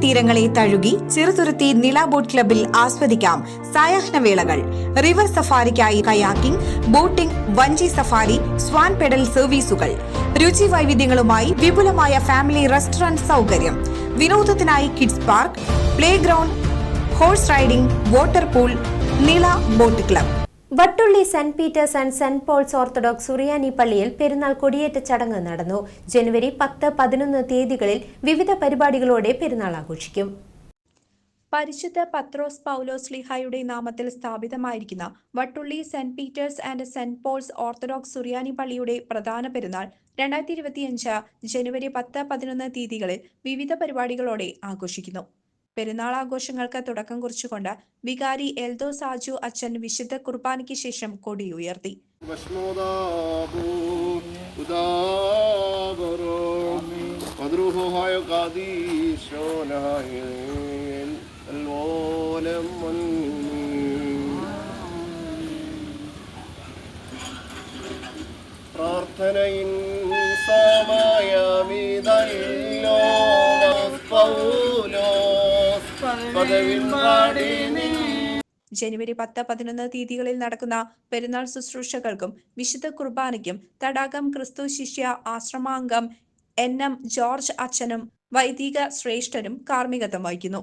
തീരങ്ങളെ തഴുകി ചെറുതുരുത്തി നില ബോട്ട് ക്ലബിൽ ആസ്വദിക്കാം സായാഹ്നവേളകൾ. റിവർ സഫാരിക്കായി കയാക്കിംഗ്, ബോട്ടിംഗ്, വഞ്ചി സഫാരി, സ്വാൻ പെഡൽ സർവീസുകൾ. രുചി വൈവിധ്യങ്ങളുമായി വിപുലമായ ഫാമിലി റെസ്റ്റോറന്റ് സൗകര്യം. വിനോദത്തിനായി kids park, playground, horse riding, water pool. Nila boat club. Vattulli Saint Peter's and Saint Paul's Orthodox Suriyani പള്ളിയിൽ പെരുന്നാൾ കൊടിയേറ്റ ചടങ്ങ് നടന്നു. ജനുവരി 10, 11 തീയതികളിൽ വിവിധ പരിപാടികളോടെ പെരുന്നാൾ ആഘോഷിക്കും. പരിശുദ്ധ പത്രോസ് പൗലോസ്ലീഹായുടെ നാമത്തിൽ സ്ഥാപിതമായിരിക്കുന്ന Vattulli Saint Peter's and Saint Paul's Orthodox Suriyani പള്ളിയുടെ പ്രധാന പെരുന്നാൾ 2025 ജനുവരി 10, 11 തീയതികളിൽ വിവിധ പരിപാടികളോടെ ആഘോഷിക്കുന്നു. പെരുന്നാൾ ആഘോഷങ്ങൾക്ക് തുടക്കം കുറിച്ചുകൊണ്ട് വികാരി എൽദോ സാജു അച്ഛൻ വിശുദ്ധ കുർബാനയ്ക്ക് ശേഷം കൊടി ഉയർത്തി. പ്രാർത്ഥനയിൻ സമയമിതല്ലോ ജനുവരി 10, 11 തീയതികളിൽ നടക്കുന്ന പെരുന്നാൾ ശുശ്രൂഷകൾക്കും വിശുദ്ധ കുർബാനയ്ക്കും തടാകം ക്രിസ്തു ശിഷ്യ ആശ്രമാംഗം NM ജോർജ് അച്ഛനും വൈദിക ശ്രേഷ്ഠരും കാർമ്മികത്വം വഹിക്കുന്നു.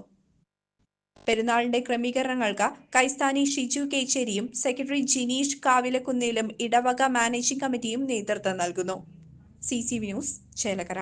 പെരുന്നാളിന്റെ ക്രമീകരണങ്ങൾക്ക് കൈസ്ഥാനി ഷിജു കേച്ചേരിയും സെക്രട്ടറി ജിനീഷ് കാവിലക്കുന്നിലും ഇടവക മാനേജിംഗ് കമ്മിറ്റിയും നേതൃത്വം നൽകുന്നു. CCV news, Chelakkara.